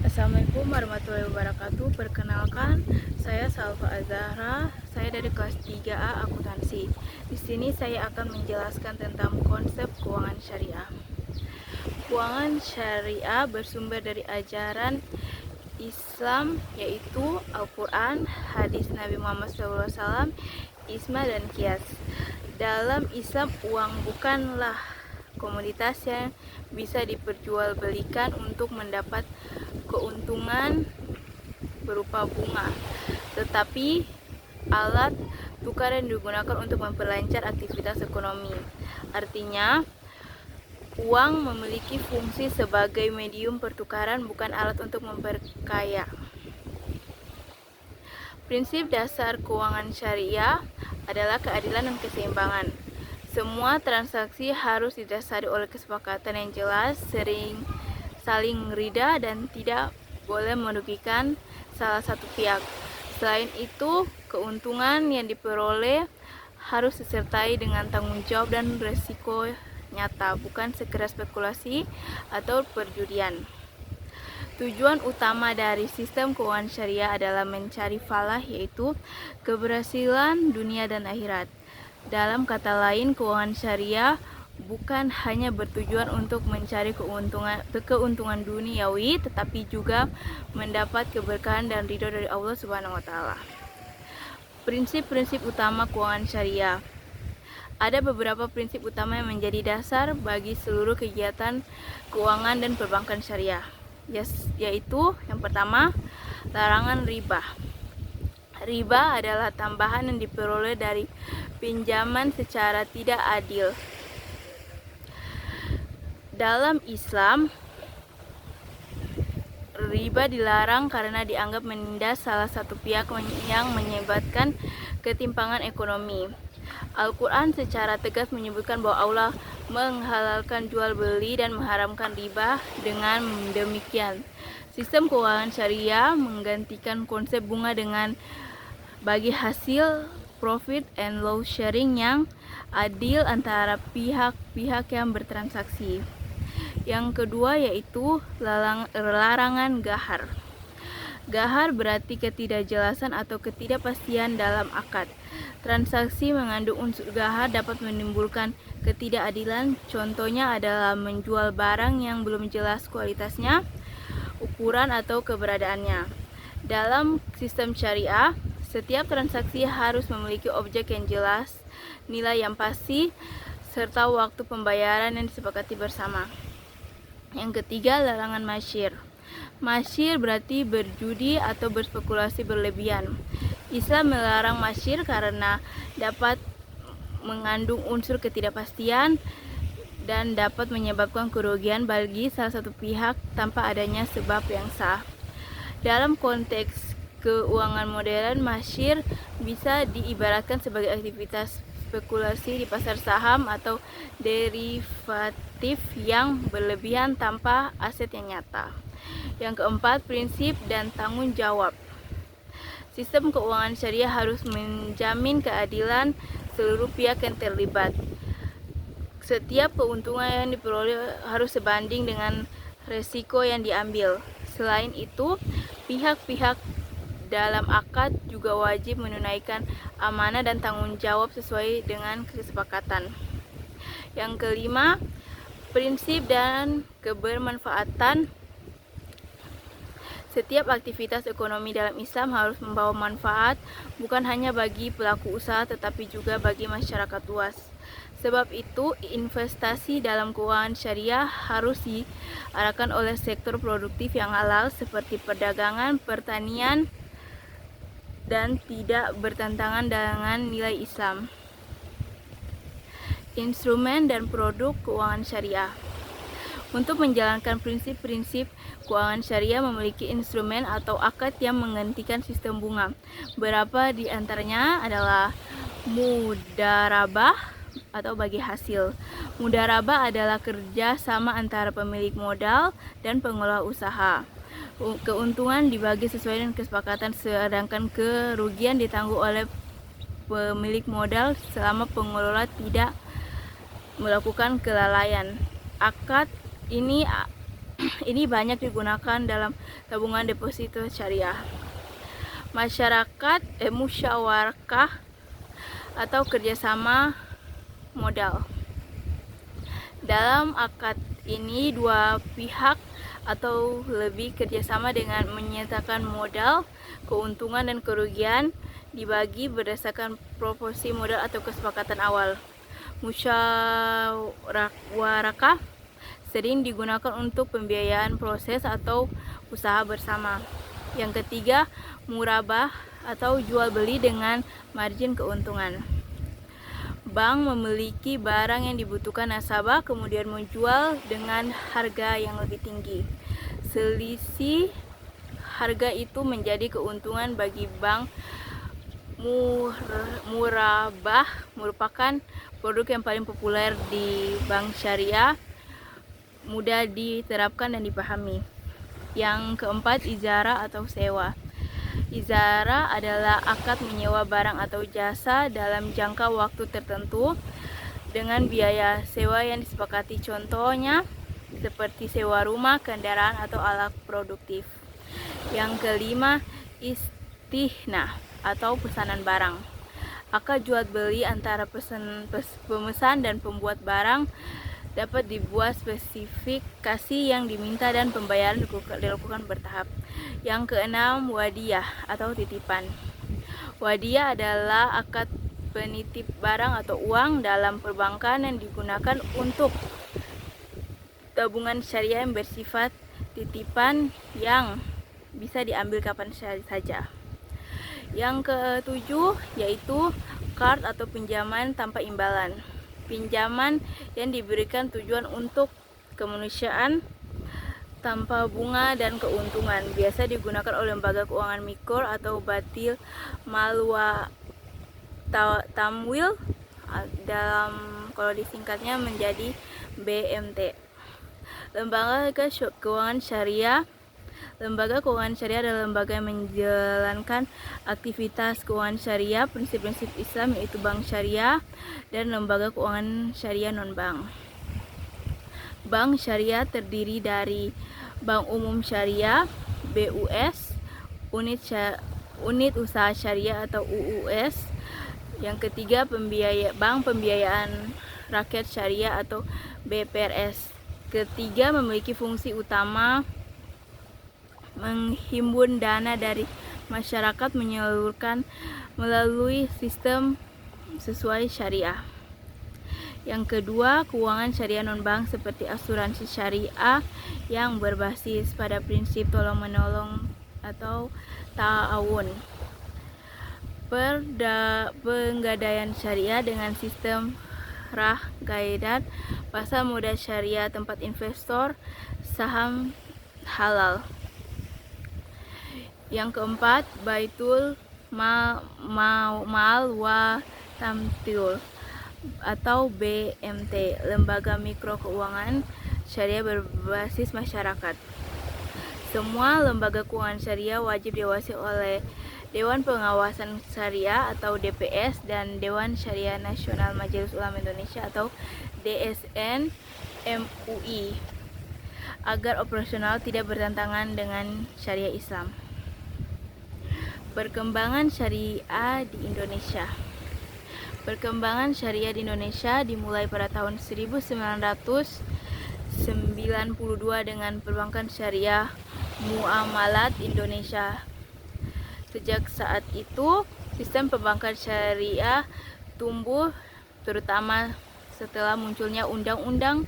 Assalamualaikum warahmatullahi wabarakatuh. Perkenalkan, saya Salva Azahra. Saya dari kelas 3A Akuntansi. Di sini saya akan menjelaskan tentang konsep keuangan syariah. Keuangan syariah bersumber dari ajaran Islam, yaitu Al-Quran, hadis Nabi Muhammad SAW, ijma dan qiyas. Dalam Islam, uang bukanlah komoditas yang bisa diperjualbelikan untuk mendapat keuntungan berupa bunga, tetapi alat tukar yang digunakan untuk memperlancar aktivitas ekonomi. Artinya, uang memiliki fungsi sebagai medium pertukaran, bukan alat untuk memperkaya. Prinsip dasar keuangan syariah adalah keadilan dan keseimbangan. Semua transaksi harus didasari oleh kesepakatan yang jelas, saling ridha, dan tidak boleh merugikan salah satu pihak. Selain itu, keuntungan yang diperoleh harus disertai dengan tanggung jawab dan resiko nyata, bukan sekedar spekulasi atau perjudian. Tujuan utama dari sistem keuangan syariah adalah mencari falah, yaitu keberhasilan dunia dan akhirat. Dalam kata lain, keuangan syariah bukan hanya bertujuan untuk mencari keuntungan duniawi, tetapi juga mendapat keberkahan dan ridho dari Allah Subhanahu wa taala. Prinsip-prinsip utama keuangan syariah. Ada beberapa prinsip utama yang menjadi dasar bagi seluruh kegiatan keuangan dan perbankan syariah, yaitu yang pertama, larangan riba. Riba adalah tambahan yang diperoleh dari pinjaman secara tidak adil. Dalam Islam, riba dilarang karena dianggap menindas salah satu pihak yang menyebabkan ketimpangan ekonomi. Al-Quran secara tegas menyebutkan bahwa Allah menghalalkan jual beli dan mengharamkan riba. Dengan demikian, sistem keuangan syariah menggantikan konsep bunga dengan bagi hasil profit and loss sharing yang adil antara pihak-pihak yang bertransaksi. Yang kedua yaitu larangan gahar. Gahar berarti ketidakjelasan atau ketidakpastian dalam akad. Transaksi mengandung unsur gahar dapat menimbulkan ketidakadilan. Contohnya adalah menjual barang yang belum jelas kualitasnya, ukuran atau keberadaannya. Dalam sistem syariah, setiap transaksi harus memiliki objek yang jelas, nilai yang pasti, serta waktu pembayaran yang disepakati bersama. Yang ketiga, larangan masyir. Masyir berarti berjudi atau berspekulasi berlebihan. Islam melarang masyir karena dapat mengandung unsur ketidakpastian dan dapat menyebabkan kerugian bagi salah satu pihak tanpa adanya sebab yang sah. Dalam konteks keuangan modern, masyir bisa diibaratkan sebagai aktivitas spekulasi di pasar saham atau derivatif yang berlebihan tanpa aset yang nyata. Yang keempat, prinsip dan tanggung jawab. Sistem keuangan syariah harus menjamin keadilan seluruh pihak yang terlibat. Setiap keuntungan yang diperoleh harus sebanding dengan resiko yang diambil. Selain itu, pihak-pihak dalam akad juga wajib menunaikan amanah dan tanggung jawab sesuai dengan kesepakatan. Yang kelima, prinsip dan kebermanfaatan. Setiap aktivitas ekonomi dalam Islam harus membawa manfaat bukan hanya bagi pelaku usaha tetapi juga bagi masyarakat luas. Sebab itu, investasi dalam keuangan syariah harus diarahkan oleh sektor produktif yang halal seperti perdagangan, pertanian, dan tidak bertentangan dengan nilai Islam. Instrumen dan produk keuangan syariah. Untuk menjalankan prinsip-prinsip keuangan syariah memiliki instrumen atau akad yang menggantikan sistem bunga. Beberapa di antaranya adalah mudarabah atau bagi hasil. Mudarabah adalah kerja sama antara pemilik modal dan pengelola usaha. Keuntungan dibagi sesuai dengan kesepakatan, sedangkan kerugian ditanggung oleh pemilik modal selama pengelola tidak melakukan kelalaian. akad ini banyak digunakan dalam tabungan deposito syariah. Musyawarakah atau kerjasama modal. Dalam akad ini dua pihak atau lebih kerjasama dengan menyatakan modal, keuntungan dan kerugian dibagi berdasarkan proporsi modal atau kesepakatan awal. Musyawarakah sering digunakan untuk pembiayaan proses atau usaha bersama. Yang ketiga, murabah atau jual beli dengan margin keuntungan. Bank memiliki barang yang dibutuhkan nasabah, kemudian menjual dengan harga yang lebih tinggi. Selisih harga itu menjadi keuntungan bagi bank. Murabah merupakan produk yang paling populer di bank syariah, mudah diterapkan dan dipahami. Yang keempat, ijara atau sewa. Ijara adalah akad menyewa barang atau jasa dalam jangka waktu tertentu dengan biaya sewa yang disepakati, contohnya seperti sewa rumah, kendaraan, atau alat produktif. Yang kelima, istihna atau pesanan barang. Akad jual beli antara pemesan dan pembuat barang dapat dibuat spesifikasi yang diminta dan pembayaran dilakukan bertahap. Yang keenam, wadiyah atau titipan. Wadiyah adalah akad penitip barang atau uang dalam perbankan yang digunakan untuk tabungan syariah yang bersifat titipan yang bisa diambil kapan saja. Yang ketujuh yaitu qard atau pinjaman tanpa imbalan. Pinjaman yang diberikan tujuan untuk kemanusiaan tanpa bunga dan keuntungan, biasa digunakan oleh lembaga keuangan mikro atau batil mal wa tamwil, dalam kalau disingkatnya menjadi BMT. Lembaga keuangan syariah. Lembaga keuangan syariah adalah lembaga yang menjalankan aktivitas keuangan syariah, prinsip-prinsip Islam yaitu bank syariah dan lembaga keuangan syariah non-bank. Bank syariah terdiri dari Bank Umum Syariah (BUS), unit usaha syariah atau UUS. Yang ketiga, Bank Pembiayaan Rakyat Syariah atau BPRS. Ketiga, memiliki fungsi utama menghimpun dana dari masyarakat menyalurkan melalui sistem sesuai syariah. Yang kedua, keuangan syariah non-bank seperti asuransi syariah yang berbasis pada prinsip tolong-menolong atau ta'awun. Penggadaian syariah dengan sistem rah gaidat, pasar modal syariah, tempat investor, saham halal. Yang keempat, Baitul Mal wa Tamthil atau BMT, lembaga mikro keuangan syariah berbasis masyarakat. Semua lembaga keuangan syariah wajib diawasi oleh Dewan Pengawasan Syariah atau DPS dan Dewan Syariah Nasional Majelis Ulama Indonesia atau DSN MUI agar operasional tidak bertentangan dengan syariah Islam. Perkembangan syariah di Indonesia. Perkembangan syariah di Indonesia dimulai pada tahun 1992 dengan Perbankan Syariah Muamalat Indonesia. Sejak saat itu, sistem perbankan syariah tumbuh, terutama setelah munculnya Undang-Undang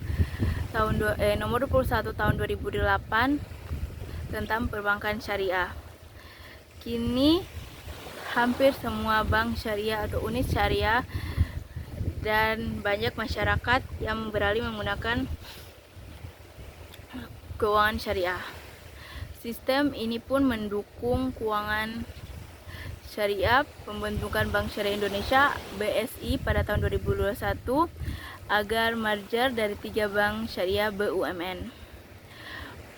Nomor 21 Tahun 2008 tentang perbankan syariah. Kini hampir semua bank syariah atau unit syariah dan banyak masyarakat yang beralih menggunakan keuangan syariah. Sistem ini pun mendukung keuangan syariah. Pembentukan Bank Syariah Indonesia (BSI) pada tahun 2021 agar merger dari 3 bank syariah BUMN.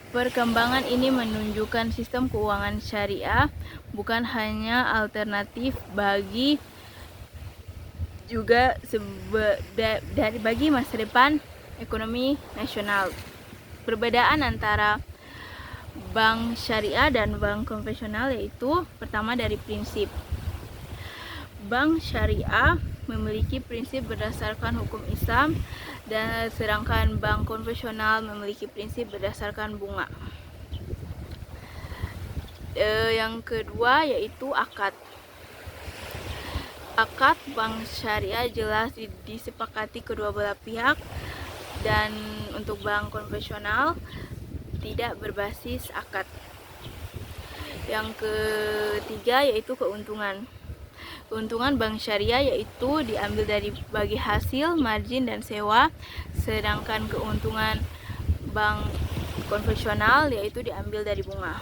Perkembangan ini menunjukkan sistem keuangan syariah bukan hanya alternatif bagi masa depan, ekonomi nasional. Perbedaan antara bank syariah dan bank konvensional yaitu pertama dari prinsip. Bank syariah memiliki prinsip berdasarkan hukum Islam, dan sedangkan bank konvensional memiliki prinsip berdasarkan bunga. Yang kedua yaitu akad. Akad bank syariah jelas disepakati kedua belah pihak, dan untuk bank konvensional tidak berbasis akad. Yang ketiga yaitu keuntungan. Keuntungan bank syariah yaitu diambil dari bagi hasil, margin, dan sewa, sedangkan keuntungan bank konvensional yaitu diambil dari bunga.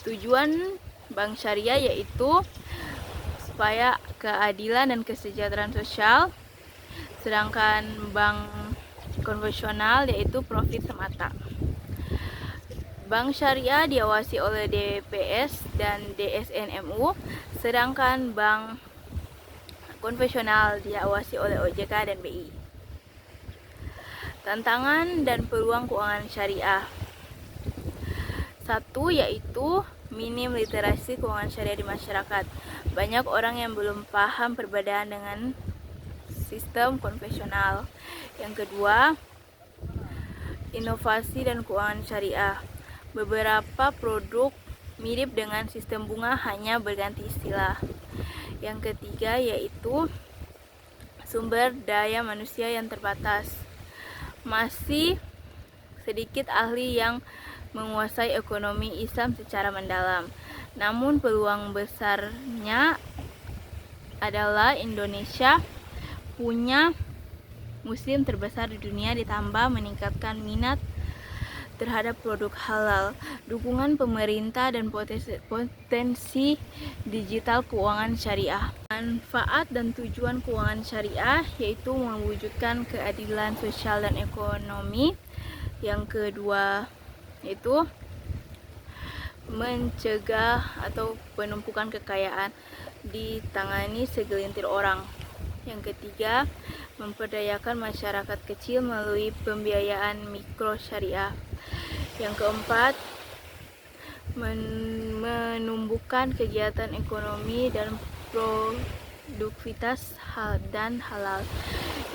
Tujuan bank syariah yaitu supaya keadilan dan kesejahteraan sosial, sedangkan bank konvensional yaitu profit semata. Bank syariah diawasi oleh DPS dan DSN-MU, sedangkan bank konvensional diawasi oleh OJK dan BI. Tantangan dan peluang keuangan syariah. Satu yaitu minim literasi keuangan syariah di masyarakat. Banyak orang yang belum paham perbedaan dengan sistem konvensional. Yang kedua, inovasi dan keuangan syariah. Beberapa produk mirip dengan sistem bunga, hanya berganti istilah. Yang ketiga yaitu sumber daya manusia yang terbatas. Masih sedikit ahli yang menguasai ekonomi Islam secara mendalam. Namun peluang besarnya adalah Indonesia punya muslim terbesar di dunia, ditambah meningkatkan minat terhadap produk halal, dukungan pemerintah, dan potensi digital keuangan syariah. Manfaat dan tujuan keuangan syariah yaitu mewujudkan keadilan sosial dan ekonomi. Yang kedua yaitu mencegah atau penumpukan kekayaan ditangani segelintir orang. Yang ketiga, memperdayakan masyarakat kecil melalui pembiayaan mikro syariah. Yang keempat, menumbuhkan kegiatan ekonomi dan produktivitas dan halal.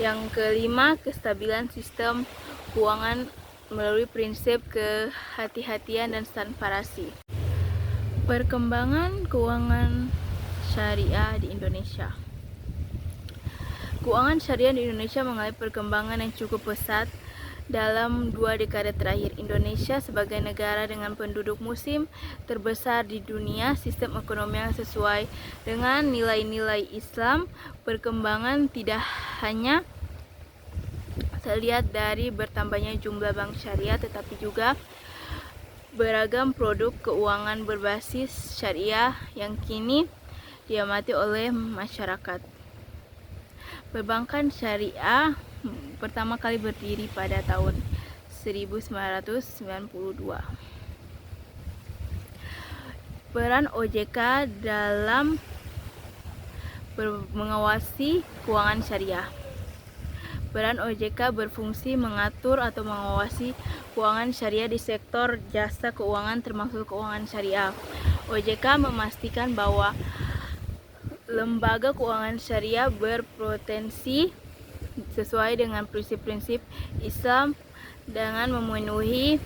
Yang kelima, kestabilan sistem keuangan melalui prinsip kehati-hatian dan transparansi. Perkembangan keuangan syariah di Indonesia. Keuangan syariah di Indonesia mengalami perkembangan yang cukup pesat dalam 2 dekade terakhir. Indonesia sebagai negara dengan penduduk muslim terbesar di dunia, sistem ekonomi yang sesuai dengan nilai-nilai Islam, perkembangan tidak hanya terlihat dari bertambahnya jumlah bank syariah, tetapi juga beragam produk keuangan berbasis syariah yang kini diamati oleh masyarakat. Perbankan syariah pertama kali berdiri pada tahun 1992. Peran OJK dalam mengawasi keuangan syariah. Peran OJK berfungsi mengatur atau mengawasi keuangan syariah di sektor jasa keuangan termasuk keuangan syariah. OJK memastikan bahwa lembaga keuangan syariah berpotensi sesuai dengan prinsip-prinsip Islam dengan memenuhi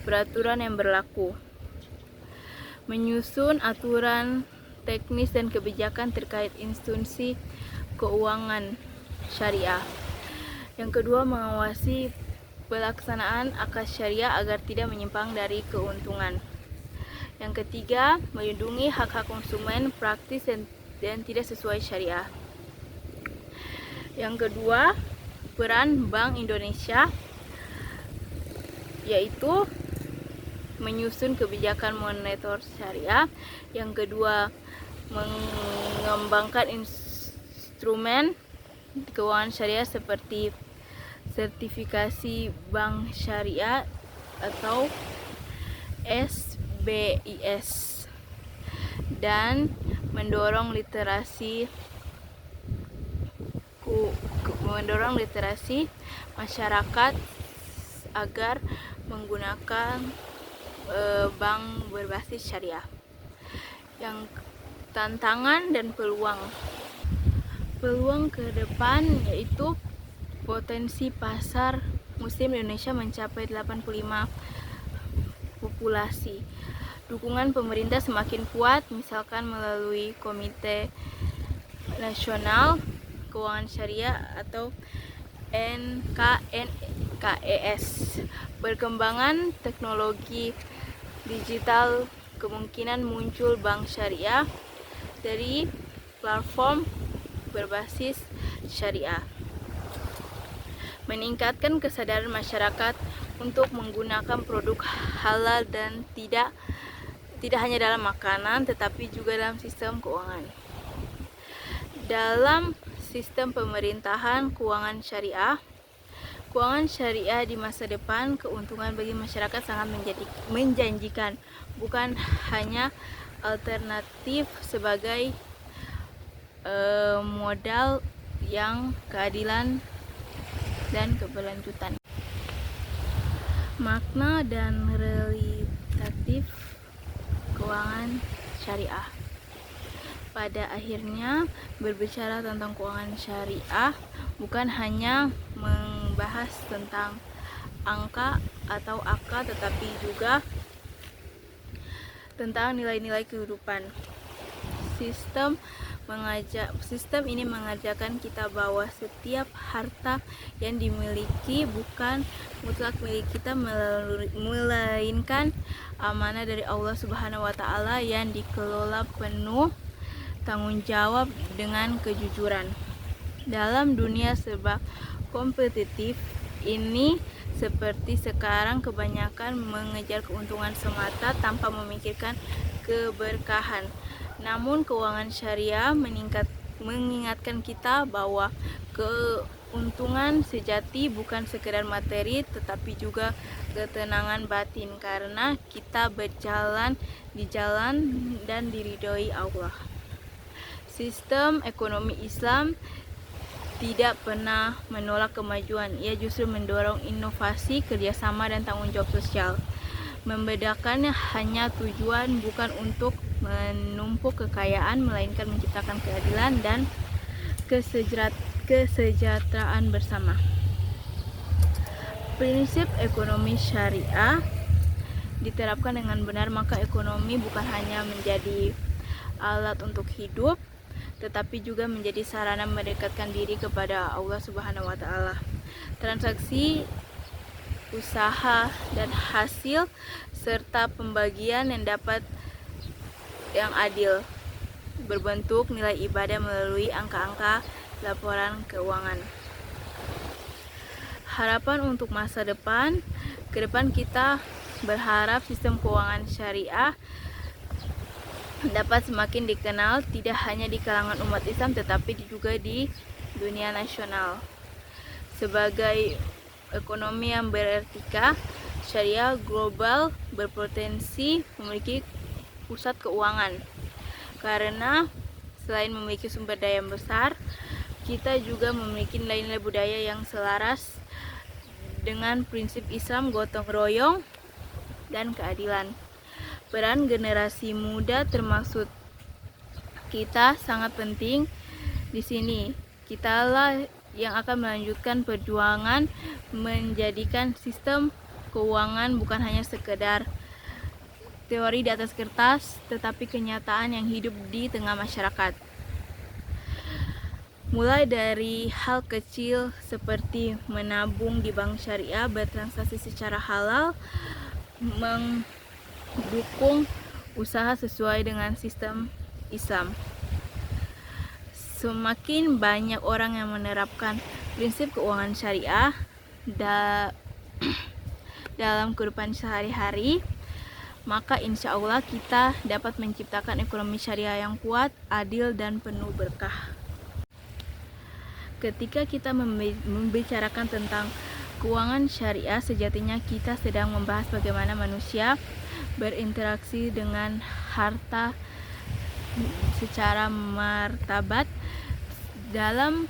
peraturan yang berlaku. Menyusun aturan teknis dan kebijakan terkait institusi keuangan syariah. Yang kedua, mengawasi pelaksanaan akad syariah agar tidak menyimpang dari keuntungan. Yang ketiga, melindungi hak-hak konsumen praktis dan tidak sesuai syariah. Yang kedua, peran Bank Indonesia yaitu menyusun kebijakan moneter syariah. Yang kedua, mengembangkan instrumen keuangan syariah seperti sertifikasi bank syariah atau SBIS, dan mendorong literasi mendorong literasi masyarakat agar menggunakan bank berbasis syariah. Yang tantangan dan peluang ke depan yaitu potensi pasar muslim Indonesia mencapai 85 populasi. Dukungan pemerintah semakin kuat, misalkan melalui Komite Nasional Keuangan Syariah atau NKNKES. Perkembangan teknologi digital, kemungkinan muncul bank syariah dari platform berbasis syariah. Meningkatkan kesadaran masyarakat untuk menggunakan produk halal dan tidak hanya dalam makanan tetapi juga dalam sistem keuangan. Dalam sistem pemerintahan keuangan syariah di masa depan, keuntungan bagi masyarakat sangat menjanjikan, bukan hanya alternatif sebagai modal yang keadilan dan keberlanjutan. Makna dan realitatif keuangan syariah. Pada akhirnya, berbicara tentang keuangan syariah bukan hanya membahas tentang angka atau akal, tetapi juga tentang nilai-nilai kehidupan. Sistem ini mengajarkan kita bahwa setiap harta yang dimiliki bukan mutlak milik kita, melainkan amanah dari Allah Subhanahu wa Ta'ala yang dikelola penuh tanggung jawab dengan kejujuran. Dalam dunia serba kompetitif ini, seperti sekarang, kebanyakan mengejar keuntungan semata tanpa memikirkan keberkahan. Namun keuangan syariah mengingatkan kita bahwa keuntungan sejati bukan sekedar materi tetapi juga ketenangan batin, karena kita berjalan di jalan dan diridhoi Allah. Sistem ekonomi Islam tidak pernah menolak kemajuan, ia justru mendorong inovasi, kerjasama, dan tanggung jawab sosial. Membedakannya hanya tujuan bukan untuk menumpuk kekayaan, melainkan menciptakan keadilan dan kesejahteraan bersama. Prinsip ekonomi syariah diterapkan dengan benar, maka ekonomi bukan hanya menjadi alat untuk hidup, tetapi juga menjadi sarana mendekatkan diri kepada Allah Subhanahu wa Ta'ala. Transaksi, usaha, dan hasil serta pembagian yang adil berbentuk nilai ibadah melalui angka-angka laporan keuangan. Harapan untuk masa depan, ke depan kita berharap sistem keuangan syariah dapat semakin dikenal tidak hanya di kalangan umat Islam tetapi juga di dunia nasional. Sebagai ekonomi yang beretika, syariah global berpotensi memiliki pusat keuangan, karena selain memiliki sumber daya yang besar, kita juga memiliki nilai-nilai budaya yang selaras dengan prinsip Islam, gotong royong, dan keadilan. Peran generasi muda termasuk kita sangat penting di sini. Kitalah yang akan melanjutkan perjuangan menjadikan sistem keuangan bukan hanya sekedar teori di atas kertas, tetapi kenyataan yang hidup di tengah masyarakat. Mulai dari hal kecil seperti menabung di bank syariah, bertransaksi secara halal, mendukung usaha sesuai dengan sistem Islam. Semakin banyak orang yang menerapkan prinsip keuangan syariah dalam kehidupan sehari-hari, maka insya Allah kita dapat menciptakan ekonomi syariah yang kuat, adil, dan penuh berkah. Ketika kita membicarakan tentang keuangan syariah, sejatinya kita sedang membahas bagaimana manusia berinteraksi dengan harta secara martabat dalam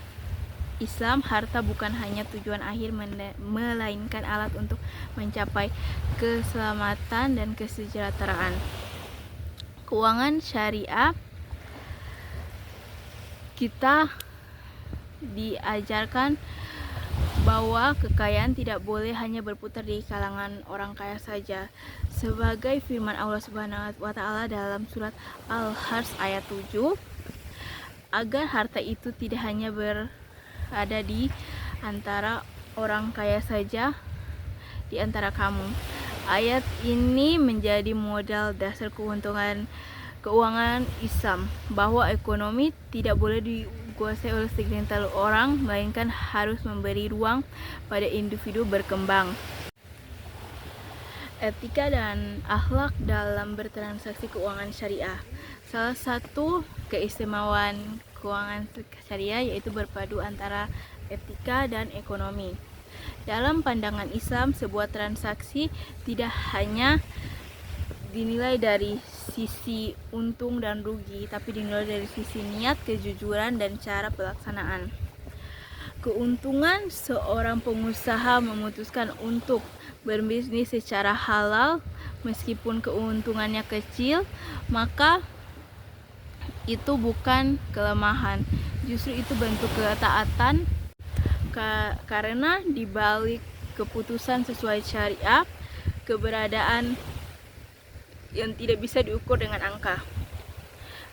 Islam, harta bukan hanya tujuan akhir melainkan alat untuk mencapai keselamatan dan kesejahteraan. Keuangan syariah, kita diajarkan bahwa kekayaan tidak boleh hanya berputar di kalangan orang kaya saja. Sebagai firman Allah Subhanahu wa taala dalam surat Al-Hajj ayat 7, agar harta itu tidak hanya berada di antara orang kaya saja di antara kamu. Ayat ini menjadi modal dasar keuangan Islam, bahwa ekonomi tidak boleh dikuasai oleh segelintir orang, melainkan harus memberi ruang pada individu berkembang. Etika dan akhlak dalam bertransaksi keuangan syariah. Salah satu keistimewaan keuangan syariah yaitu berpadu antara etika dan ekonomi. Dalam pandangan Islam, sebuah transaksi tidak hanya dinilai dari sisi untung dan rugi, tapi dinilai dari sisi niat, kejujuran, dan cara pelaksanaan. Keuntungan seorang pengusaha memutuskan untuk berbisnis secara halal, meskipun keuntungannya kecil, maka itu bukan kelemahan, justru itu bentuk ketaatan, karena di balik keputusan sesuai syariah, keberadaan yang tidak bisa diukur dengan angka.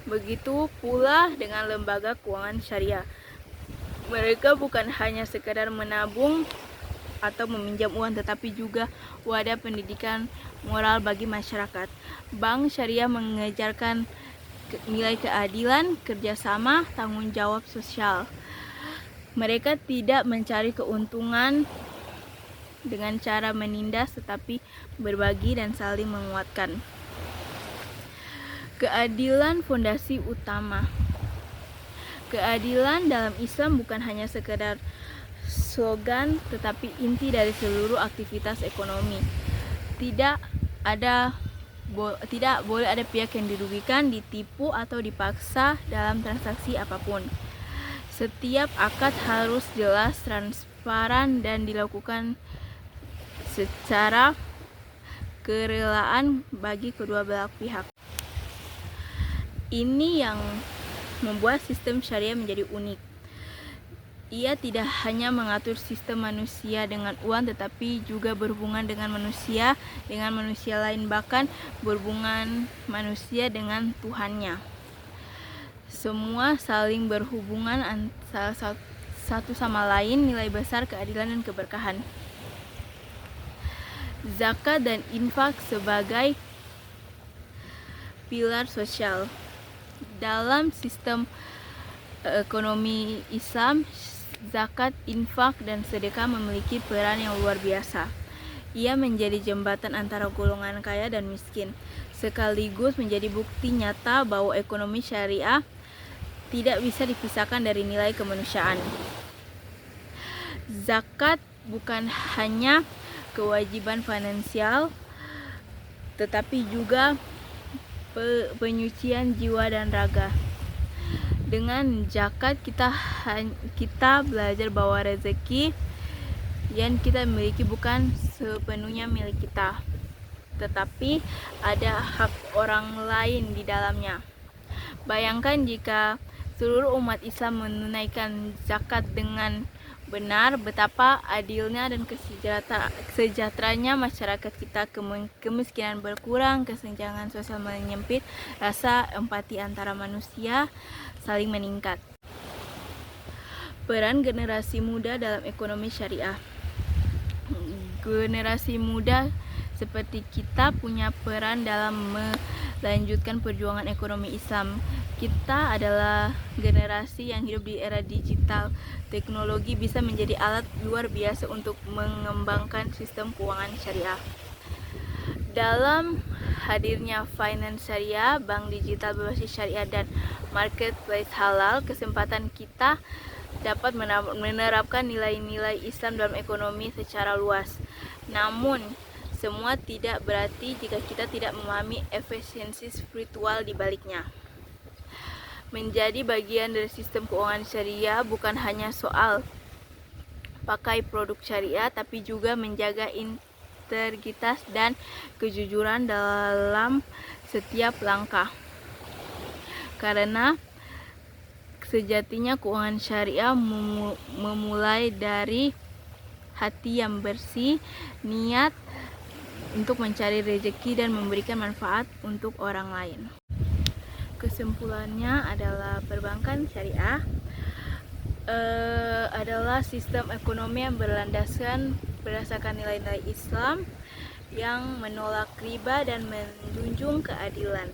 Begitu pula dengan lembaga keuangan syariah. Mereka bukan hanya sekadar menabung atau meminjam uang, tetapi juga wadah pendidikan moral bagi masyarakat. Bank syariah mengajarkan nilai keadilan, kerjasama, tanggung jawab sosial. Mereka tidak mencari keuntungan dengan cara menindas, tetapi berbagi dan saling menguatkan. Keadilan fondasi utama. Keadilan dalam Islam bukan hanya sekedar slogan, tetapi inti dari seluruh aktivitas ekonomi. Tidak boleh ada pihak yang dirugikan, ditipu, atau dipaksa dalam transaksi apapun. Setiap akad harus jelas, transparan, dan dilakukan secara kerelaan bagi kedua belah pihak. Ini yang membuat sistem syariah menjadi unik. Ia tidak hanya mengatur sistem manusia dengan uang, tetapi juga berhubungan dengan manusia lain, bahkan berhubungan manusia dengan Tuhannya. Semua saling berhubungan satu sama lain, nilai besar, keadilan, dan keberkahan. Zakat dan infak sebagai pilar sosial. Dalam sistem ekonomi Islam, zakat, infak, dan sedekah memiliki peran yang luar biasa. Ia menjadi jembatan antara golongan kaya dan miskin, sekaligus menjadi bukti nyata bahwa ekonomi syariah tidak bisa dipisahkan dari nilai kemanusiaan. Zakat bukan hanya kewajiban finansial, tetapi juga penyucian jiwa dan raga. Dengan zakat kita belajar bahwa rezeki yang kita miliki bukan sepenuhnya milik kita, tetapi ada hak orang lain di dalamnya. Bayangkan jika seluruh umat Islam menunaikan zakat dengan benar, betapa adilnya dan kesejahteranya masyarakat kita. Kemiskinan berkurang, kesenjangan sosial menyempit, rasa empati antara manusia saling meningkat. Peran generasi muda dalam ekonomi syariah. Generasi muda seperti kita punya peran dalam melanjutkan perjuangan ekonomi Islam. Kita adalah generasi yang hidup di era digital. Teknologi bisa menjadi alat luar biasa untuk mengembangkan sistem keuangan syariah. Dalam hadirnya finance syariah, bank digital berbasis syariah, dan marketplace halal, kesempatan kita dapat menerapkan nilai-nilai Islam dalam ekonomi secara luas. Namun, semua tidak berarti jika kita tidak memahami efisiensi spiritual di baliknya. menjadi bagian dari sistem keuangan syariah bukan hanya soal pakai produk syariah, tapi juga menjaga integritas dan kejujuran dalam setiap langkah. Karena sejatinya keuangan syariah memulai dari hati yang bersih, niat untuk mencari rezeki dan memberikan manfaat untuk orang lain. Kesimpulannya adalah perbankan syariah adalah sistem ekonomi yang berlandaskan berdasarkan nilai-nilai Islam yang menolak riba dan menjunjung keadilan.